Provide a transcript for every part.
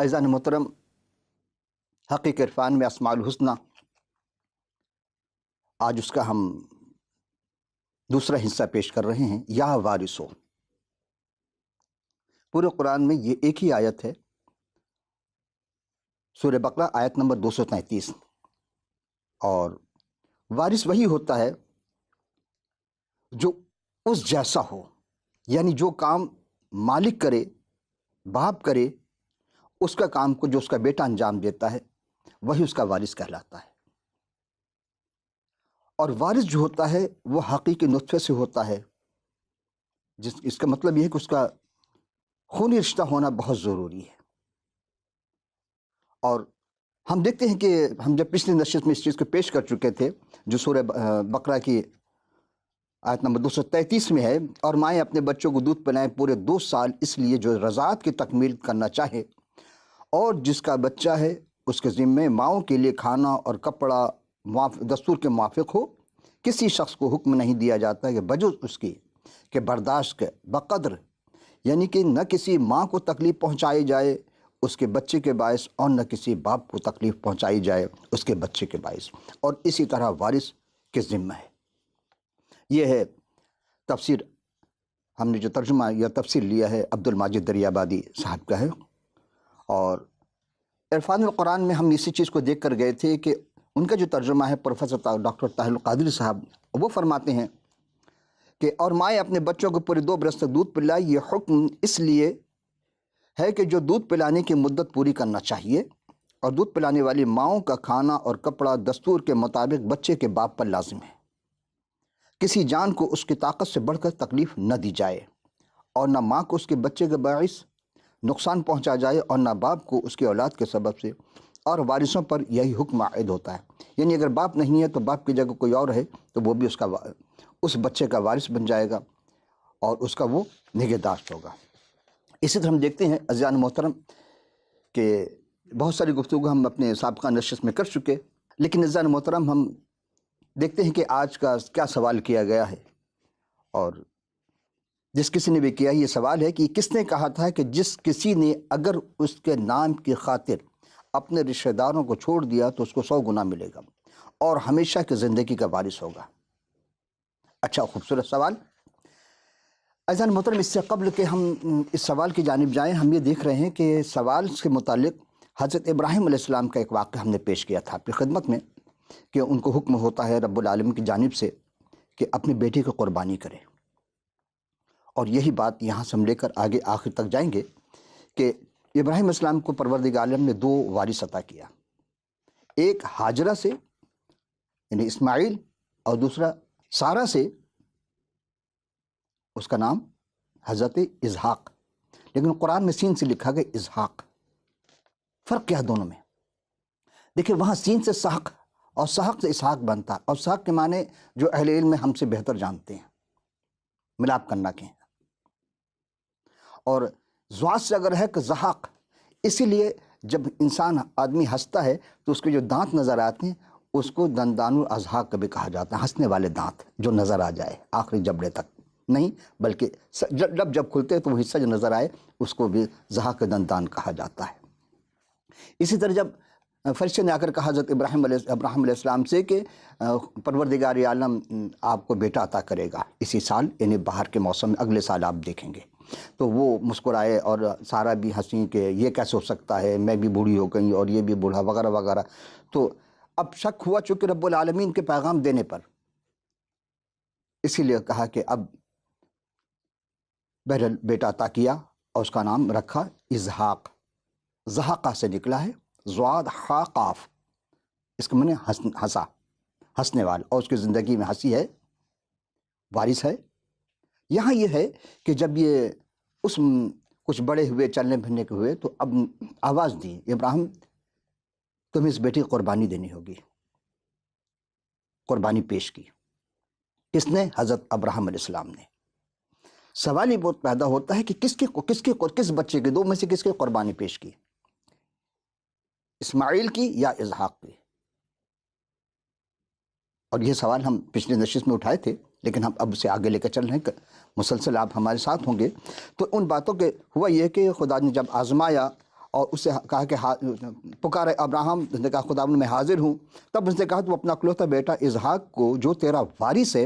عزیزان محترم، حقیق عرفان میں اسماء الحسنہ، آج اس کا ہم دوسرا حصہ پیش کر رہے ہیں، یا وارثو۔ پورے قرآن میں یہ ایک ہی آیت ہے، سورہ بقرہ آیت نمبر 233، اور وارث وہی ہوتا ہے جو اس جیسا ہو، یعنی جو کام مالک کرے، باپ کرے، اس کا کام کو جو اس کا بیٹا انجام دیتا ہے وہی اس کا وارث کہلاتا ہے۔ اور وارث جو ہوتا ہے وہ حقیقی نطفے سے ہوتا ہے، اس کا مطلب یہ ہے کہ اس کا خونی رشتہ ہونا بہت ضروری ہے۔ اور ہم دیکھتے ہیں کہ ہم جب پچھلی نشست میں اس چیز کو پیش کر چکے تھے، جو سورہ بقرہ کی آیت نمبر 233 میں ہے، اور مائیں اپنے بچوں کو دودھ پلائیں پورے 2 سال، اس لیے جو رضاعت کی تکمیل کرنا چاہے، اور جس کا بچہ ہے اس کے ذمے ماؤں کے لیے کھانا اور کپڑا دستور کے موافق ہو۔ کسی شخص کو حکم نہیں دیا جاتا کہ بجز اس کی کہ برداشت کے بقدر، یعنی کہ نہ کسی ماں کو تکلیف پہنچائی جائے اس کے بچے کے باعث، اور نہ کسی باپ کو تکلیف پہنچائی جائے اس کے بچے کے باعث، اور اسی طرح وارث کے ذمہ ہے۔ یہ ہے تفسیر، ہم نے جو ترجمہ یا تفسیر لیا ہے عبد الماجد دریابادی صاحب کا ہے۔ اور عرفان القرآن میں ہم اسی چیز کو دیکھ کر گئے تھے کہ ان کا جو ترجمہ ہے پروفیسر ڈاکٹر طاہر القادری صاحب، وہ فرماتے ہیں کہ اور مائیں اپنے بچوں کو پورے 2 برس تک دودھ پلائے، یہ حکم اس لیے ہے کہ جو دودھ پلانے کی مدت پوری کرنا چاہیے، اور دودھ پلانے والی ماؤں کا کھانا اور کپڑا دستور کے مطابق بچے کے باپ پر لازم ہے۔ کسی جان کو اس کی طاقت سے بڑھ کر تکلیف نہ دی جائے، اور نہ ماں کو اس کے بچے کے باعث نقصان پہنچا جائے، اور نہ باپ کو اس کی اولاد کے سبب سے، اور وارثوں پر یہی حکم عائد ہوتا ہے۔ یعنی اگر باپ نہیں ہے تو باپ کی جگہ کوئی اور ہے تو وہ بھی اس بچے کا وارث بن جائے گا، اور اس کا وہ نگہداشت ہوگا۔ اسی طرح ہم دیکھتے ہیں عزیزان محترم کہ بہت ساری گفتگو ہم اپنے سابقہ نشست میں کر چکے، لیکن عزیزان محترم ہم دیکھتے ہیں کہ آج کا کیا سوال کیا گیا ہے، اور جس کسی نے بھی کیا یہ سوال ہے کہ کس نے کہا تھا کہ جس کسی نے اگر اس کے نام کی خاطر اپنے رشتہ داروں کو چھوڑ دیا تو اس کو 100 گنا ملے گا اور ہمیشہ کی زندگی کا وارث ہوگا۔ اچھا، خوبصورت سوال۔ عزیزان محترم، اس سے قبل کہ ہم اس سوال کی جانب جائیں، ہم یہ دیکھ رہے ہیں کہ سوال سے متعلق حضرت ابراہیم علیہ السلام کا ایک واقعہ ہم نے پیش کیا تھا آپ کی خدمت میں، کہ ان کو حکم ہوتا ہے رب العالمین کی جانب سے کہ اپنی بیٹی کی قربانی کرے، اور یہی بات یہاں سے ہم لے کر آگے آخر تک جائیں گے کہ ابراہیم علیہ السلام کو پروردگار عالم نے 2 وارث عطا کیا، ایک ہاجرہ سے یعنی اسماعیل، اور دوسرا سارہ سے، اس کا نام حضرت اسحاق، لیکن قرآن میں سین سے لکھا گیا اسحاق۔ فرق کیا دونوں میں؟ دیکھیں، وہاں سین سے سحق اور سحق سے اسحاق بنتا، اور سحق کے معنی جو اہل علم میں ہم سے بہتر جانتے ہیں، ملاپ کرنا کے ہیں، اور زواد سے اگر ہے کہ زحاق، اسی لیے جب انسان آدمی ہنستا ہے تو اس کے جو دانت نظر آتے ہیں اس کو دندان الازحاق کبھی کہا جاتا ہے، ہنسنے والے دانت جو نظر آ جائے آخری جبڑے تک نہیں، بلکہ جب کھلتے تو وہ حصہ جو نظر آئے اس کو بھی زحاق دندان کہا جاتا ہے۔ اسی طرح جب فرشتے نے آ کر کہا حضرت ابراہیم علیہ السلام سے کہ پروردگار عالم آپ کو بیٹا عطا کرے گا اسی سال، یعنی باہر کے موسم میں، اگلے سال آپ دیکھیں گے، تو وہ مسکرائے، اور سارا بھی ہنسی کہ یہ کیسے ہو سکتا ہے، میں بھی بوڑھی ہو گئی اور یہ بھی بوڑھا، وغیرہ وغیرہ۔ تو اب شک ہوا چونکہ رب العالمین کے پیغام دینے پر، اسی لیے کہا کہ اب بہرحال بیٹا عطا کیا، اور اس کا نام رکھا اسحاق۔ زحاقہ سے نکلا ہے، زواد خا قاف، اس کا معنی ہنسا، ہنسنے والا، اور اس کی زندگی میں ہنسی ہے، وارث ہے۔ یہاں یہ ہے کہ جب یہ کچھ بڑے ہوئے، چلنے پھرنے کے ہوئے، تو اب آواز دی، ابراہیم تمہیں اس بیٹی کی قربانی دینی ہوگی۔ قربانی پیش کی، کس نے؟ حضرت ابراہیم علیہ السلام نے۔ سوال یہ بہت پیدا ہوتا ہے کہ کس بچے کے، 2 میں سے کس کی قربانی پیش کی، اسماعیل کی یا اسحاق کی؟ اور یہ سوال ہم پچھلے نشست میں اٹھائے تھے، لیکن ہم اب سے آگے لے کر چل رہے ہیں کہ مسلسل آپ ہمارے ساتھ ہوں گے۔ تو ان باتوں کے ہوا یہ کہ خدا نے جب آزمایا اور اس سے کہا کہ پکارے ابراہیم، اس نے کہا خداوند میں حاضر ہوں. تب اس نے کہا تو اپنا اکلوتا بیٹا اسحاق کو جو تیرا وارث ہے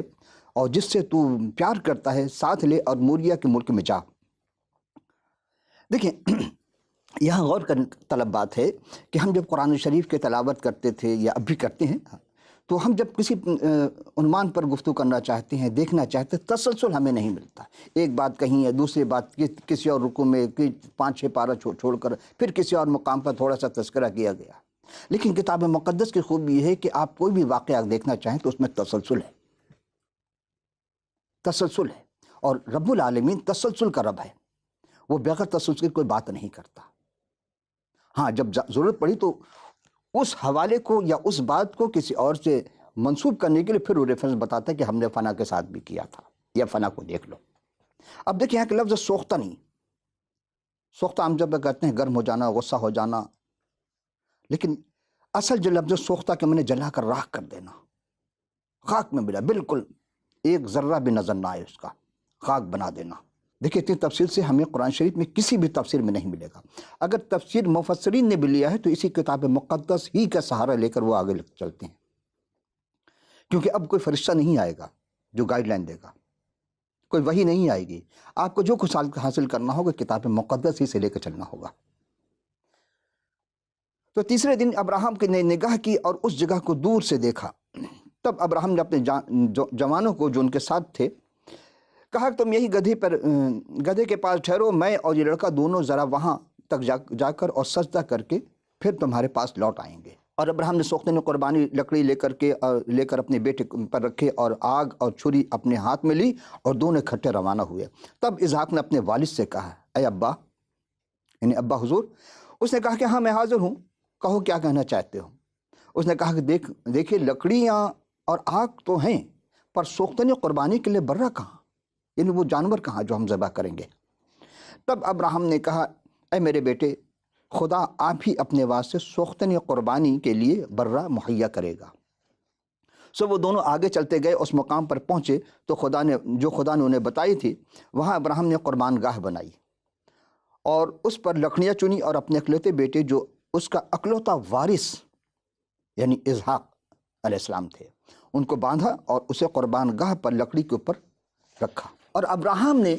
اور جس سے تو پیار کرتا ہے ساتھ لے اور موریا کے ملک میں جا. دیکھیں یہاں غور کرنے طلب بات ہے کہ ہم جب قرآن شریف کے تلاوت کرتے تھے یا اب بھی کرتے ہیں، تو ہم جب کسی عنوان پر گفتگو کرنا چاہتے ہیں، دیکھنا چاہتے ہیں، تسلسل ہمیں نہیں ملتا. ایک بات کہیں ہے، دوسری بات کسی اور رکوع میں 5-6 پارہ چھوڑ کر پھر کسی اور مقام پر تھوڑا سا تذکرہ کیا گیا. لیکن کتاب مقدس کی خوبی یہ ہے کہ آپ کوئی بھی واقعہ دیکھنا چاہیں تو اس میں تسلسل ہے، تسلسل ہے. اور رب العالمین تسلسل کا رب ہے، وہ بغیر تسلسل کی کوئی بات نہیں کرتا. ہاں جب ضرورت پڑی تو اس حوالے کو یا اس بات کو کسی اور سے منسوب کرنے کے لیے پھر وہ ریفرنس بتاتا ہے کہ ہم نے فنا کے ساتھ بھی کیا تھا یا فنا کو دیکھ لو. اب دیکھیں یہاں کہ لفظ سوختہ نہیں، سوختہ ہم جب کہتے ہیں گرم ہو جانا، غصہ ہو جانا، لیکن اصل جو لفظ سوختہ کہ میں نے جلا کر راکھ کر دینا، خاک میں ملا، بالکل ایک ذرہ بھی نظر نہ آئے اس کا، خاک بنا دینا. دیکھیں اتنی تفصیل سے ہمیں قرآن شریف میں کسی بھی تفسیر میں نہیں ملے گا. اگر تفسیر مفسرین نے بھی لیا ہے تو اسی کتاب مقدس ہی کا سہارا لے کر وہ آگے چلتے ہیں، کیونکہ اب کوئی فرشتہ نہیں آئے گا جو گائیڈ لائن دے گا، کوئی وحی نہیں آئے گی. آپ کو جو کچھ حاصل کرنا ہوگا کتاب مقدس ہی سے لے کر چلنا ہوگا. تو تیسرے دن ابراہیم نے نگاہ کی اور اس جگہ کو دور سے دیکھا. تب ابراہیم نے اپنے جوانوں کو جو ان کے ساتھ تھے کہا کہ تم یہی گدھے کے پاس ٹھہرو، میں اور یہ لڑکا دونوں ذرا وہاں تک جا کر اور سجدہ کر کے پھر تمہارے پاس لوٹ آئیں گے. اور ابراہیم نے سوختہ نے قربانی لکڑی لے کر اپنے بیٹے پر رکھے اور آگ اور چھری اپنے ہاتھ میں لی اور دونوں اکٹھے روانہ ہوئے. تب اسحاق نے اپنے والد سے کہا، اے ابا، یعنی ابا حضور. اس نے کہا کہ ہاں میں حاضر ہوں، کہو کیا کہنا چاہتے ہو. اس نے کہا کہ دیکھیے لکڑیاں اور آگ تو ہیں، پر سوختہ قربانی کے لیے برہ کہاں، یعنی وہ جانور کہاں جو ہم ذبح کریں گے. تب ابراہیم نے کہا، اے میرے بیٹے، خدا آپ ہی اپنے واسطے سوختن قربانی کے لیے برہ مہیا کرے گا. سو وہ دونوں آگے چلتے گئے، اس مقام پر پہنچے تو خدا نے انہیں بتائی تھی وہاں ابراہیم نے قربان گاہ بنائی اور اس پر لکڑیاں چنی اور اپنے اکلوتے بیٹے جو اس کا اکلوتا وارث یعنی اسحاق علیہ السلام تھے ان کو باندھا اور اسے قربان گاہ پر لکڑی کے اوپر رکھا. اور ابراہیم نے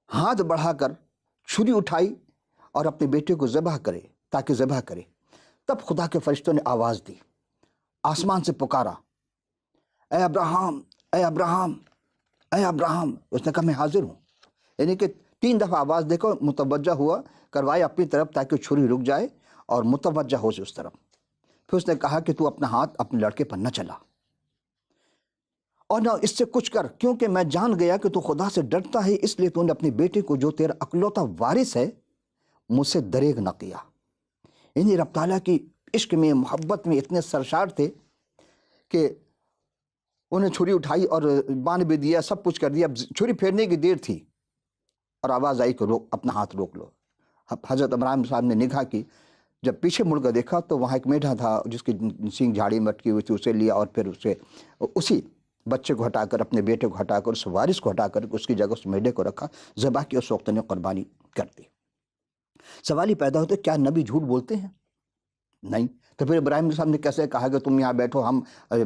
ہاتھ بڑھا کر چھری اٹھائی اور اپنے بیٹے کو ذبح کرے. تب خدا کے فرشتوں نے آواز دی، آسمان سے پکارا، اے ابراہیم، اے ابراہیم، اے ابراہیم. اس نے کہا میں حاضر ہوں. یعنی کہ 3 دفعہ آواز دے کر متوجہ ہوا کروائے اپنی طرف تاکہ چھری رک جائے اور متوجہ ہو سے اس طرف. پھر اس نے کہا کہ تو اپنا ہاتھ اپنے لڑکے پر نہ چلا اور نہ اس سے کچھ کر، کیونکہ میں جان گیا کہ تو خدا سے ڈرتا ہے، اس لیے تو نے اپنے بیٹے کو جو تیرا اکلوتا وارث ہے مجھ سے دریغ نہ کیا. یعنی رب تعالیٰ کی عشق میں، محبت میں اتنے سرشار تھے کہ انہیں چھری اٹھائی اور باندھ بھی دیا، سب کچھ کر دیا. اب چھری پھیرنے کی دیر تھی اور آواز آئی کہ اپنا ہاتھ روک لو. حضرت ابراہیم صاحب نے نگاہ کی، جب پیچھے مڑ کر دیکھا تو وہاں ایک میڈھا تھا جس کی سینگ جھاڑی میں اٹکی ہوئی تھی، اسے لیا اور پھر اسی بچے کو ہٹا کر، اپنے بیٹے کو ہٹا کر، اس وارث کو ہٹا کر اس کی جگہ اس میڈے کو رکھا، ذبح کی اور سوختہ نے قربانی کر دی. سوال ہی پیدا ہوتا ہے کیا نبی جھوٹ بولتے ہیں؟ نہیں. تو پھر ابراہیم صاحب نے کیسے کہا کہ تم یہاں بیٹھو، ہم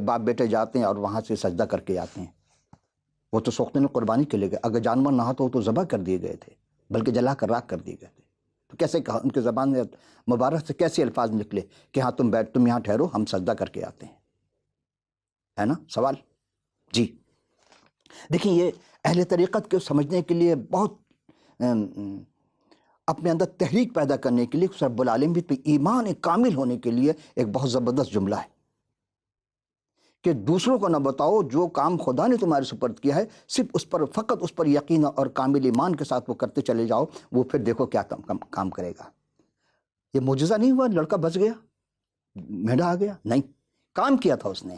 باپ بیٹے جاتے ہیں اور وہاں سے سجدہ کر کے آتے ہیں؟ وہ تو سوختہ نے قربانی کے لیے گئے، اگر جانور نہ تو وہ تو ذبح کر دیے گئے تھے، بلکہ جلا کر راکھ کر دیے گئے تھے. تو کیسے کہا، ان کے زبان میں مبارک سے کیسے الفاظ نکلے کہ ہاں تم یہاں ٹھہرو، ہم سجدہ کر کے آتے ہیں؟ ہے نا سوال. جی دیکھیں، یہ اہل طریقت کو سمجھنے کے لیے بہت اپنے اندر تحریک پیدا کرنے کے لیے رب العالمین پہ ایمان کامل ہونے کے لیے ایک بہت زبردست جملہ ہے کہ دوسروں کو نہ بتاؤ جو کام خدا نے تمہارے سپرد کیا ہے، صرف فقط اس پر یقین اور کامل ایمان کے ساتھ وہ کرتے چلے جاؤ، وہ پھر دیکھو کیا کام کرے گا. یہ معجزہ نہیں ہوا لڑکا بچ گیا، میڈا آ گیا، نہیں، کام کیا تھا اس نے.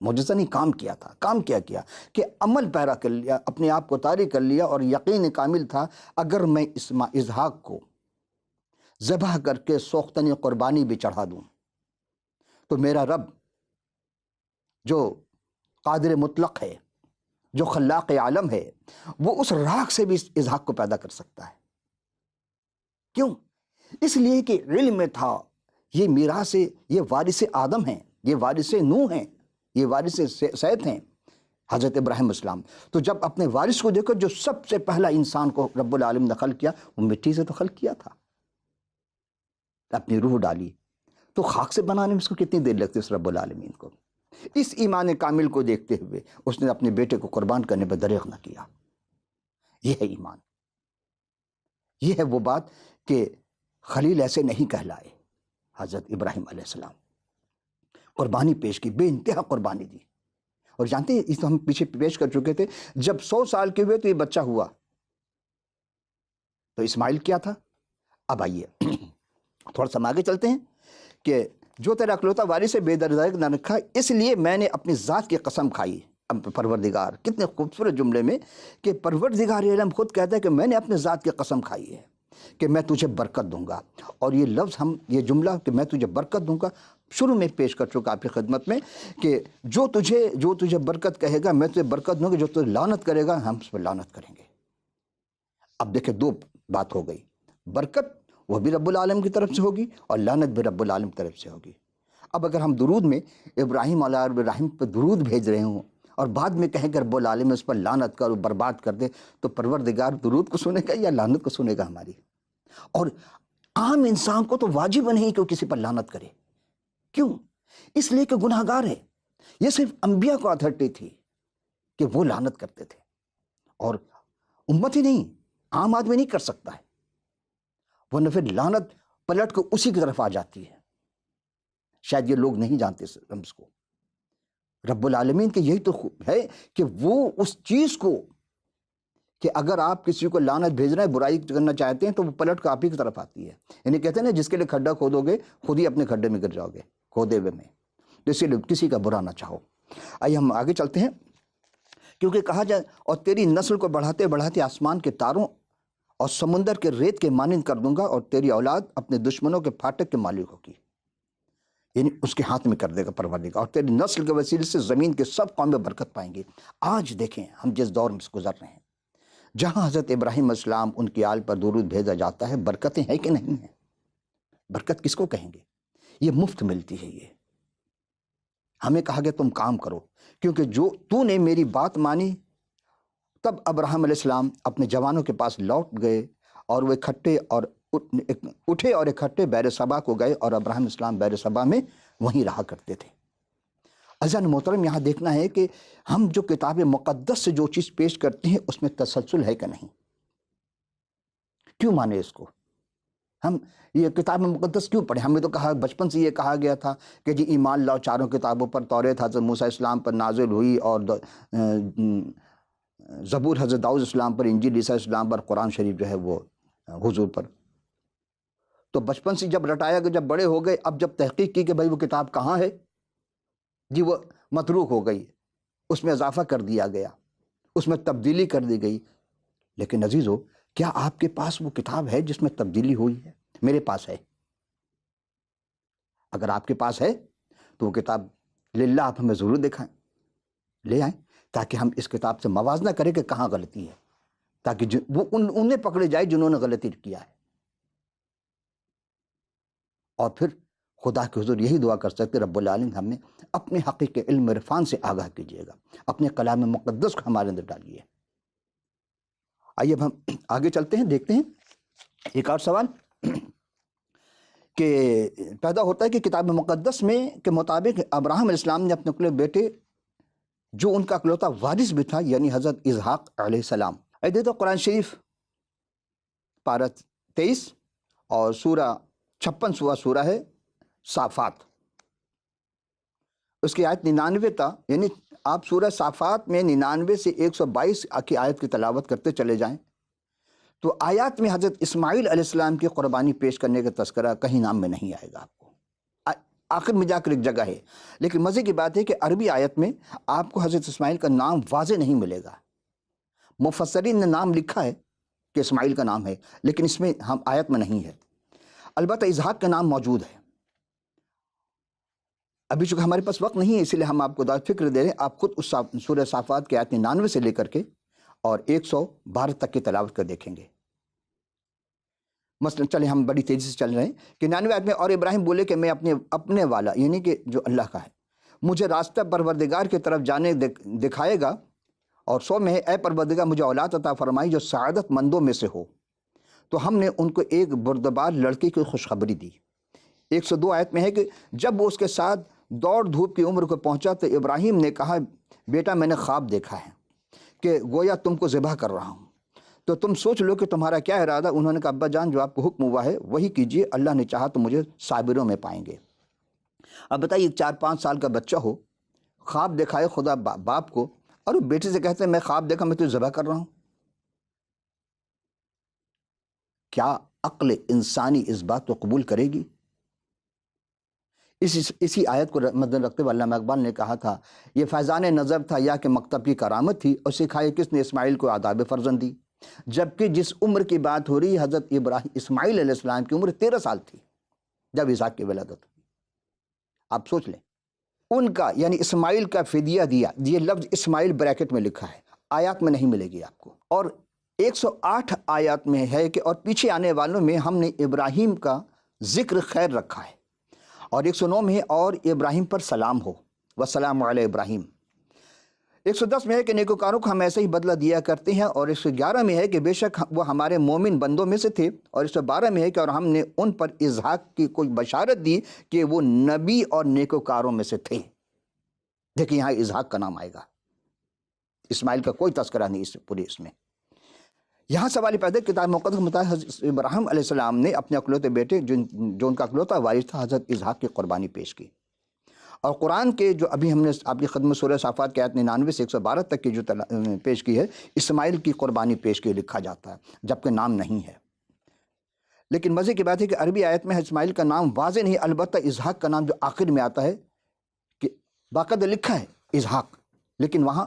معجزہ نہیں، کام کیا تھا. کام کیا کہ عمل پیرا کر لیا، اپنے آپ کو طاری کر لیا اور یقین کامل تھا اگر میں اسحاق کو ذبح کر کے سوختن قربانی بھی چڑھا دوں تو میرا رب جو قادر مطلق ہے، جو خلاق عالم ہے، وہ اس راکھ سے بھی اسحاق کو پیدا کر سکتا ہے. کیوں؟ اس لیے کہ علم میں تھا یہ میراث، یہ وارث آدم ہیں، یہ وارث نوح ہیں، یہ وارث سیت ہیں، حضرت ابراہیم السلام۔ تو جب اپنے وارث کو دیکھو، جو سب سے پہلا انسان کو رب العالمین نے خلق کیا، وہ مٹی سے تو خلق کیا تھا، اپنی روح ڈالی، تو خاک سے بنانے میں اس کو کتنی دیر لگتی ہے اس رب العالمین کو؟ اس ایمان کامل کو دیکھتے ہوئے اس نے اپنے بیٹے کو قربان کرنے پر دریغ نہ کیا۔ یہ ہے ایمان، یہ ہے وہ بات کہ خلیل ایسے نہیں کہلائے۔ حضرت ابراہیم علیہ السلام قربانی پیش کی، بے انتہا قربانی دی۔ اور جانتے ہیں، اس تو ہم پیچھے پیش کر چکے تھے، جب 100 سال کے ہوئے تو یہ بچہ ہوا، تو اسماعیل کیا تھا؟ اب آئیے تھوڑا سا آگے چلتے ہیں کہ جو تیرا اکلوتا وارث سے بے درزاق نہ رکھا، اس لیے میں نے اپنی ذات کی قسم کھائی۔ اب پروردگار، کتنے خوبصورت جملے میں کہ پروردگار عالم خود کہتا ہے کہ میں نے اپنے ذات کی قسم کھائی ہے کہ میں تجھے برکت دوں گا۔ اور یہ لفظ، ہم یہ جملہ کہ میں تجھے برکت دوں گا، شروع میں پیش کر چکا آپ کی خدمت میں کہ جو تجھے برکت کہے گا میں تجھے برکت دوں گا، جو تجھے لعنت کرے گا ہم اس پر لعنت کریں گے۔ اب دیکھیں، دو بات ہو گئی، برکت وہ بھی رب العالم کی طرف سے ہوگی اور لعنت بھی رب العالم کی طرف سے ہوگی۔ اب اگر ہم درود میں ابراہیم علیہ الرحیم پہ درود بھیج رہے ہوں اور بعد میں کہیں کہ رب العالمین اس پر لعنت کر برباد کر دے، تو پروردگار درود کو سنے گا یا لعنت کو سنے گا ہماری؟ اور عام انسان کو تو واجب نہیں کہ وہ کسی پر لعنت کرے۔ کیوں؟ اس لیے کہ گناہ گار ہے۔ یہ صرف انبیاء کو اتھارٹی تھی کہ وہ لعنت کرتے تھے، اور امت ہی نہیں، عام آدمی نہیں کر سکتا ہے، ورنہ پھر لعنت پلٹ کے اسی کی طرف آ جاتی ہے۔ شاید یہ لوگ نہیں جانتے رمز کو۔ رب العالمین کے یہی تو ہے کہ وہ اس چیز کو کہ اگر آپ کسی کو لعنت بھیج رہے ہیں، برائی کرنا چاہتے ہیں، تو وہ پلٹ کے آپ ہی کی طرف آتی ہے۔ یعنی کہتے ہیں نا، جس کے لیے کھڈا کھودو گے خود ہی اپنے کھڈے میں گر جاؤ گے، کھودے ہوئے میں۔ تو اسی لیے کسی کا برا نہ چاہو۔ آئیے ہم آگے چلتے ہیں، کیونکہ کہا جائے اور تیری نسل کو بڑھاتے بڑھاتے آسمان کے تاروں اور سمندر کے ریت کے مانند کر دوں گا، اور تیری اولاد اپنے دشمنوں کے پھاٹک کے مالک ہوگی۔ یعنی اس کے ہاتھ میں کر دے گا پروردگار، اور تیری نسل کے وسیلے سے زمین کے سب قومیں برکت پائیں گے۔ آج دیکھیں ہم جس دور میں گزر رہے ہیں، جہاں حضرت ابراہیم علیہ السلام ان کی آل پر درود بھیجا جاتا ہے، برکتیں ہیں کہ نہیں ہیں؟ برکت کس کو کہیں گے؟ یہ مفت ملتی ہے۔ یہ ہمیں کہا گیا تم کام کرو، کیونکہ جو تو نے میری بات مانی۔ تب ابراہیم علیہ السلام اپنے جوانوں کے پاس لوٹ گئے، اور وہ اٹھے اور اکٹھے بیر صبا کو گئے، اور ابراہیم علیہ السلام بیر صبا میں وہیں رہا کرتے تھے۔ عزیزان محترم، یہاں دیکھنا ہے کہ ہم جو کتاب مقدس سے جو چیز پیش کرتے ہیں اس میں تسلسل ہے کہ نہیں۔ کیوں مانے اس کو؟ ہم یہ کتاب مقدس کیوں پڑھیں؟ ہمیں تو کہا، بچپن سے یہ کہا گیا تھا کہ جی ایمان لاؤ چاروں کتابوں پر، توریت حضرت موسیٰ السلام پر نازل ہوئی، اور زبور حضرت داؤد السلام پر، انجیل عیسیٰ السلام پر، قرآن شریف جو ہے وہ حضور پر۔ تو بچپن سے جب رٹایا گیا، جب بڑے ہو گئے، اب جب تحقیق کی کہ بھائی وہ کتاب کہاں ہے، جی وہ متروک ہو گئی، اس میں اضافہ کر دیا گیا، اس میں تبدیلی کر دی گئی۔ لیکن عزیزو، کیا آپ کے پاس وہ کتاب ہے جس میں تبدیلی ہوئی ہے؟ میرے پاس ہے۔ اگر آپ کے پاس ہے تو وہ کتاب للہ آپ ہمیں ضرور دکھائیں، لے آئیں، تاکہ ہم اس کتاب سے موازنہ کریں کہ کہاں غلطی ہے، تاکہ وہ انہیں پکڑے جائے جنہوں نے غلطی کیا ہے۔ اور پھر خدا کے حضور یہی دعا کر سکتے، رب العالمین ہمیں اپنے حقیقی علم عرفان سے آگاہ کیجیے گا، اپنے کلام مقدس کو ہمارے اندر ڈالیے۔ آئیے اب ہم آگے چلتے ہیں، دیکھتے ہیں ایک اور سوال کہ پیدا ہوتا ہے کہ کتاب مقدس میں کے مطابق ابراہیم علیہ السلام نے اپنے اکلوتے بیٹے، جو ان کا اکلوتا وارث بھی تھا، یعنی حضرت اسحاق علیہ السلام۔ دیکھو قرآن شریف پارہ 23 اور سورہ 56واں سورہ ہے صافات، اس کی آیت 99 تا، یعنی آپ سورہ صافات میں 99 سے 122 کی آیت کی تلاوت کرتے چلے جائیں تو آیات میں حضرت اسماعیل علیہ السلام کی قربانی پیش کرنے کا تذکرہ کہیں نام میں نہیں آئے گا آپ کو، آخر میں جا کر ایک جگہ ہے۔ لیکن مزے کی بات ہے کہ عربی آیت میں آپ کو حضرت اسماعیل کا نام واضح نہیں ملے گا۔ مفسرین نے نام لکھا ہے کہ اسماعیل کا نام ہے، لیکن اس میں ہم آیت میں نہیں ہے۔ البتہ اسحاق کا نام موجود ہے۔ ابھی چونکہ ہمارے پاس وقت نہیں ہے، اس لیے ہم آپ کو دعوت فکر دے رہے ہیں، آپ خود اس سورہ صافات کے آیت 99 سے لے کر کے اور 112 تک کی تلاوت کر دیکھیں گے۔ مثلا چلے ہم بڑی تیزی سے چل رہے ہیں کہ 99 آیت میں اور ابراہیم بولے کہ میں اپنے والا یعنی کہ جو اللہ کا ہے مجھے راستہ پروردگار کی طرف جانے دکھائے گا، اور 100 میں ہے اے پروردگار مجھے اولاد عطا فرمائی جو سعادت مندوں میں سے ہو، تو ہم نے ان کو ایک بردبار لڑکی کی خوشخبری دی۔ 102 آیت میں ہے کہ جب وہ اس کے ساتھ دوڑ دھوپ کی عمر کو پہنچا تو ابراہیم نے کہا بیٹا میں نے خواب دیکھا ہے کہ گویا تم کو ذبح کر رہا ہوں، تو تم سوچ لو کہ تمہارا کیا ارادہ۔ انہوں نے کہا ابا جان جو آپ کو حکم ہوا ہے وہی کیجئے، اللہ نے چاہا تو مجھے صابروں میں پائیں گے۔ اب بتائیے 4-5 سال کا بچہ ہو، خواب دکھائے خدا باپ کو، اور وہ بیٹے سے کہتے ہیں میں خواب دیکھا میں تجھے ذبح کر رہا ہوں۔ کیا عقل انسانی اس بات کو قبول کرے گی؟ اسی آیت کو مد نظر رکھتے ہوئے علامہ اقبال نے کہا تھا یہ فیضان نظر تھا یا کہ مکتب کی کرامت تھی، اور سکھائے کس نے اسماعیل کو آداب فرزندی، جبکہ جس عمر کی بات ہو رہی حضرت اسماعیل علیہ السلام کی عمر 13 سال تھی جب اسحاق کی ولادت ہوئی۔ آپ سوچ لیں ان کا یعنی اسماعیل کا فدیہ دیا، یہ لفظ اسماعیل بریکٹ میں لکھا ہے، آیات میں نہیں ملے گی آپ کو۔ اور 108 آیات میں ہے کہ اور پیچھے آنے والوں میں ہم نے ابراہیم کا ذکر خیر رکھا ہے، اور 109 میں ہے اور ابراہیم پر سلام ہو وسلام علی ابراہیم۔ 110 میں ہے کہ نیکوکاروں کو ہم ایسے ہی بدلہ دیا کرتے ہیں، اور 111 میں ہے کہ بے شک وہ ہمارے مومن بندوں میں سے تھے، اور 112 میں ہے کہ اور ہم نے ان پر اسحاق کی کوئی بشارت دی کہ وہ نبی اور نیکوکاروں میں سے تھے۔ دیکھیں یہاں اسحاق کا نام آئے گا، اسماعیل کا کوئی تذکرہ نہیں اس میں۔ یہاں سوال پیدا ہے کتاب مقدس کے مطابق حضرت ابراہیم علیہ السلام نے اپنے اکلوتے بیٹے جو ان کا اکلوتا وارث تھا حضرت اسحاق کی قربانی پیش کی، اور قرآن کے جو ابھی ہم نے آپ کی خدمت سورہ صافات کے آیت 99 سے 112 تک کی جو پیش کی ہے اسماعیل کی قربانی پیش کی لکھا جاتا ہے جبکہ نام نہیں ہے۔ لیکن مزے کی بات ہے کہ عربی آیت میں اسماعیل کا نام واضح نہیں، البتہ اسحاق کا نام جو آخر میں آتا ہے کہ باقاعدہ لکھا ہے اسحاق، لیکن وہاں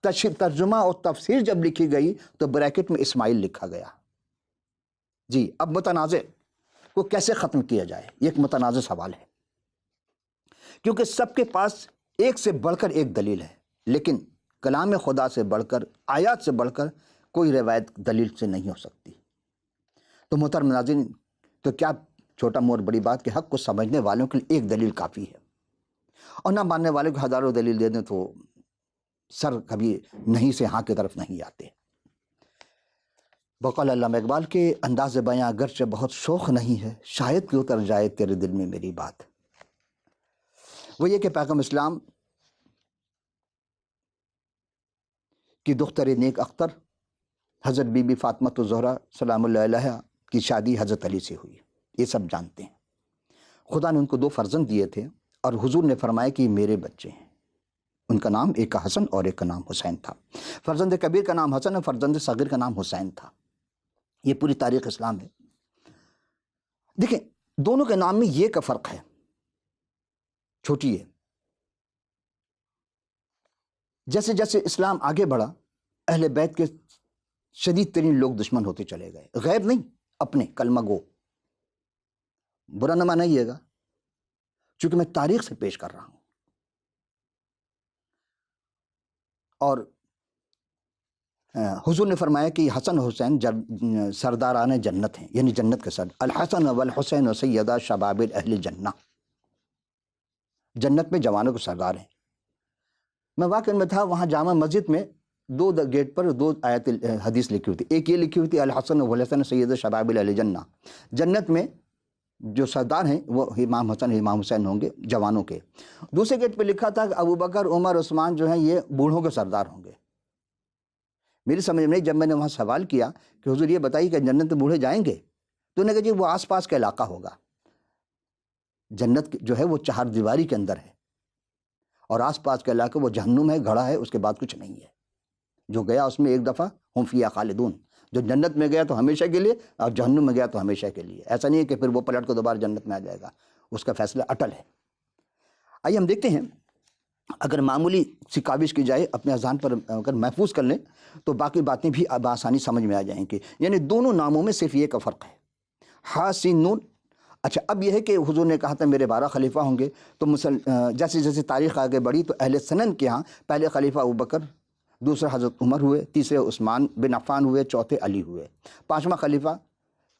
ترجمہ اور تفسیر جب لکھی گئی تو بریکٹ میں اسماعیل لکھا گیا۔ جی اب متنازع کو کیسے ختم کیا جائے، یہ ایک متنازع سوال ہے، کیونکہ سب کے پاس ایک سے بڑھ کر ایک دلیل ہے، لیکن کلام خدا سے بڑھ کر آیات سے بڑھ کر کوئی روایت دلیل سے نہیں ہو سکتی۔ تو محترم ناظرین، تو کیا چھوٹا مور بڑی بات کے حق کو سمجھنے والوں کے لیے ایک دلیل کافی ہے، اور نہ ماننے والوں کو ہزاروں دلیل دے دیں تو سر کبھی نہیں سے ہاں کی طرف نہیں آتے۔ بقول علامہ اقبال کے انداز بیاں اگرچہ بہت شوق نہیں ہے، شاید کہ اتر جائے تیرے دل میں میری بات۔ وہ یہ کہ پیغام اسلام کی دختر نیک اختر حضرت بی بی فاطمہ الزہرا سلام اللہ علیہا کی شادی حضرت علی سے ہوئی، یہ سب جانتے ہیں۔ خدا نے ان کو 2 فرزند دیے تھے، اور حضور نے فرمایا کہ یہ میرے بچے ہیں۔ ان کا نام ایک کا حسن اور ایک کا نام حسین تھا۔ فرزند کبیر کا نام حسن اور فرزند صغیر کا نام حسین تھا۔ یہ پوری تاریخ اسلام ہے۔ دیکھیں دونوں کے نام میں یہ کا فرق ہے، چھوٹی ہے۔ جیسے جیسے اسلام آگے بڑھا اہل بیت کے شدید ترین لوگ دشمن ہوتے چلے گئے، غیر نہیں اپنے کلمہ گو۔ برا نہ مانیے گا چونکہ میں تاریخ سے پیش کر رہا ہوں۔ اور حضور نے فرمایا کہ حسن حسین سرداران جنت ہیں، یعنی جنت کے سرد، الحسن والحسین و سیدہ شباب اہل جنہ، جنت میں جوانوں کے سردار ہیں۔ میں واقعی میں تھا وہاں جامع مسجد میں 2 گیٹ پر 2 آیت حدیث لکھی ہوئی تھی، ایک یہ لکھی ہوئی تھی الحسن والحسین سید شباب اہل جنہ، جنت میں جو سردار ہیں وہ امام حسن امام حسین ہوں گے جوانوں کے۔ دوسرے گیٹ پہ لکھا تھا کہ ابو بکر عمر عثمان جو ہیں یہ بوڑھوں کے سردار ہوں گے۔ میری سمجھ میں جب میں نے وہاں سوال کیا کہ حضور یہ بتائیے کہ جنت میں بوڑھے جائیں گے، تو انہوں نے کہا جی وہ آس پاس کا علاقہ ہوگا، جنت جو ہے وہ 4 دیواری کے اندر ہے، اور آس پاس کا علاقہ وہ جہنم ہے، گھڑا ہے، اس کے بعد کچھ نہیں ہے۔ جو گیا اس میں ایک دفعہ ہم فیہا خالدون، جو جنت میں گیا تو ہمیشہ کے لیے، اور جہنم میں گیا تو ہمیشہ کے لیے۔ ایسا نہیں ہے کہ پھر وہ پلٹ کو دوبارہ جنت میں آ جائے گا، اس کا فیصلہ اٹل ہے۔ آئیے ہم دیکھتے ہیں، اگر معمولی سی کاوش کی جائے اپنے اذہان پر اگر محفوظ کر لیں تو باقی باتیں بھی بآسانی سمجھ میں آ جائیں گی۔ یعنی دونوں ناموں میں صرف یہ کا فرق ہے، ہا سین نون۔ اچھا اب یہ ہے کہ حضور نے کہا تھا میرے 12 خلیفہ ہوں گے، تو جیسے جیسے تاریخ آگے بڑھی تو اہل سنن کے ہاں پہلے خلیفہ ابوبکر، دوسرے حضرت عمر ہوئے، تیسرے عثمان بن عفان ہوئے، چوتھے علی ہوئے، 5واں خلیفہ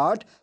8,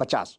50,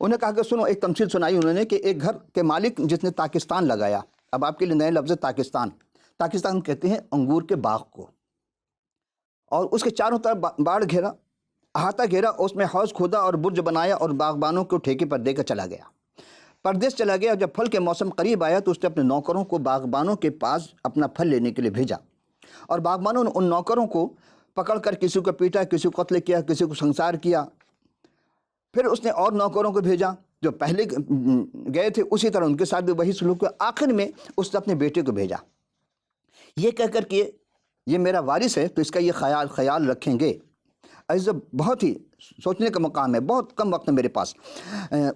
انہوں نے کہا کہ سنو، ایک تمثیل سنائی انہوں نے کہ ایک گھر کے مالک جس نے تاکستان لگایا. اب آپ کے لیے نئے لفظ ہے تاکستان کہتے ہیں انگور کے باغ کو، اور اس کے چاروں طرف باڑ گھیرا، احاطہ گھیرا، اس میں حوض کھودا اور برج بنایا اور باغبانوں کو ٹھیکے پر دے کر چلا گیا. پردیس چلا گیا. جب پھل کے موسم قریب آیا تو اس نے اپنے نوکروں کو باغبانوں کے پاس اپنا پھل لینے کے لیے بھیجا، اور باغبانوں نے ان نوکروں کو پکڑ کر کسی کو پیٹا، کسی کو قتل کیا، کسی کو سنسار کیا. پھر اس نے اور نوکروں کو بھیجا جو پہلے گئے تھے، اسی طرح ان کے ساتھ بھی وہی سلوک ہوا. آخر میں اس نے اپنے بیٹے کو بھیجا، یہ کہہ کر کہ یہ میرا وارث ہے تو اس کا یہ خیال رکھیں گے. عزیزو، بہت ہی سوچنے کا مقام ہے، بہت کم وقت ہے میرے پاس.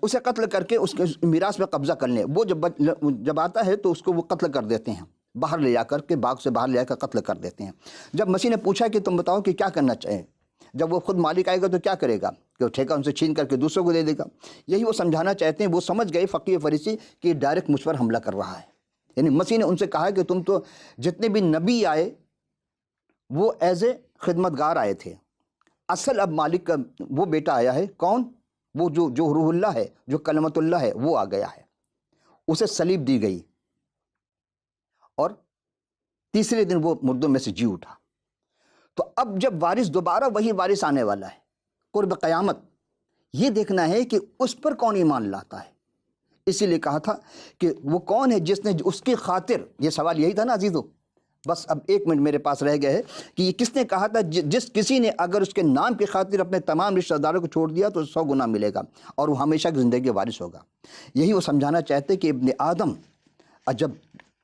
اسے قتل کر کے اس کے میراث میں قبضہ کر لیں. وہ جب آتا ہے تو اس کو وہ قتل کر دیتے ہیں، باہر لے جا کر کے، باغ سے باہر لے جا کر قتل کر دیتے ہیں. جب مسیح نے پوچھا کہ تم بتاؤ کہ کیا کرنا چاہیں، جب وہ خود مالک آئے گا تو کیا کرے گا، کہ وہ ٹھیکہ ان سے چھین کر کے دوسروں کو دے دے گا. یہی وہ سمجھانا چاہتے ہیں. وہ سمجھ گئے فقیہ فریسی کہ یہ ڈائریکٹ مجھ پر حملہ کر رہا ہے. یعنی مسیح نے ان سے کہا کہ تم تو جتنے بھی نبی آئے وہ ایز اے خدمتگار آئے تھے، اصل اب مالک کا وہ بیٹا آیا ہے. کون؟ وہ جو روح اللہ ہے، جو کلمت اللہ ہے، وہ آ گیا ہے. اسے صلیب دی گئی اور تیسرے دن وہ مردوں میں سے جی اٹھا. تو اب جب وارث دوبارہ وہی وارث آنے والا ہے قرب قیامت، یہ دیکھنا ہے کہ اس پر کون ایمان لاتا ہے. اسی لیے کہا تھا کہ وہ کون ہے جس نے اس کی خاطر، یہ سوال یہی تھا نا عزیزو. بس اب 1 منٹ میرے پاس رہ گئے ہے کہ یہ کس نے کہا تھا، جس کسی نے اگر اس کے نام کی خاطر اپنے تمام رشتہ داروں کو چھوڑ دیا تو 100 گنا ملے گا اور وہ ہمیشہ کی زندگی وارث ہوگا. یہی وہ سمجھانا چاہتے کہ ابن آدم جب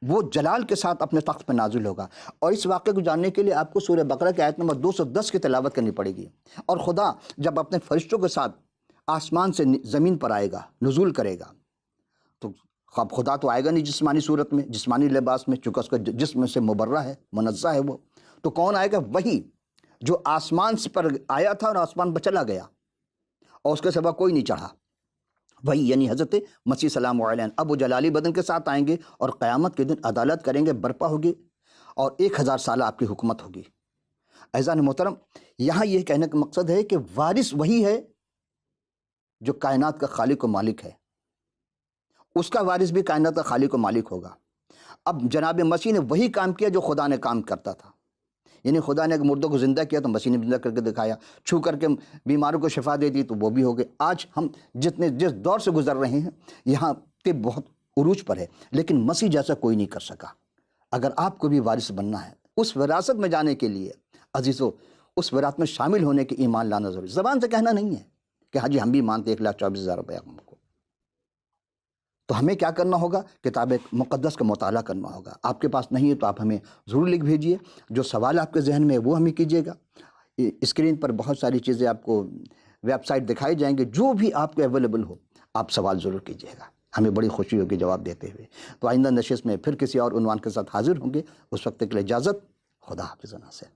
وہ جلال کے ساتھ اپنے تخت پہ نازل ہوگا. اور اس واقعے کو جاننے کے لیے آپ کو سورہ بقرہ کی آیت نمبر 210 کی تلاوت کرنی پڑے گی. اور خدا جب اپنے فرشتوں کے ساتھ آسمان سے زمین پر آئے گا، نزول کرے گا، تو خدا تو آئے گا نہیں جسمانی صورت میں، جسمانی لباس میں، چونکہ اس کا جسم سے مبرہ ہے، منزہ ہے وہ. تو کون آئے گا؟ وہی جو آسمان پر آیا تھا اور آسمان پر چلا گیا اور اس کے سوا کوئی نہیں چڑھا. وہی یعنی حضرت مسیح سلام علیہ. اب وہ جلالی بدن کے ساتھ آئیں گے اور قیامت کے دن عدالت کریں گے، برپا ہوگی اور 1000 سالہ آپ کی حکومت ہوگی. اعزان محترم، یہاں یہ کہنے کا مقصد ہے کہ وارث وہی ہے جو کائنات کا خالق و مالک ہے. اس کا وارث بھی کائنات کا خالق و مالک ہوگا. اب جناب مسیح نے وہی کام کیا جو خدا نے کام کرتا تھا. یعنی خدا نے مردوں کو زندہ کیا تو مسیح نے زندہ کر کے دکھایا، چھو کر کے بیماروں کو شفا دے دی تو وہ بھی ہو گئے. آج ہم جس دور سے گزر رہے ہیں، یہاں طب بہت عروج پر ہے، لیکن مسیح جیسا کوئی نہیں کر سکا. اگر آپ کو بھی وارث بننا ہے، اس وراثت میں جانے کے لیے عزیزو، اس وراثت میں شامل ہونے کے ایمان لانا ضروری. زبان سے کہنا نہیں ہے کہ ہاں جی ہم بھی مانتے 1,24,000 روپیہ ہم کو. تو ہمیں کیا کرنا ہوگا؟ کتاب مقدس کا مطالعہ کرنا ہوگا. آپ کے پاس نہیں ہے تو آپ ہمیں ضرور لکھ بھیجیے. جو سوال آپ کے ذہن میں ہے وہ ہمیں کیجیے گا. اسکرین پر بہت ساری چیزیں آپ کو ویب سائٹ دکھائی جائیں گے، جو بھی آپ کو اویلیبل ہو آپ سوال ضرور کیجیے گا. ہمیں بڑی خوشی ہوگی جواب دیتے ہوئے. تو آئندہ نشست میں پھر کسی اور عنوان کے ساتھ حاضر ہوں گے. اس وقت کے لیے اجازت. خدا حافظ. سے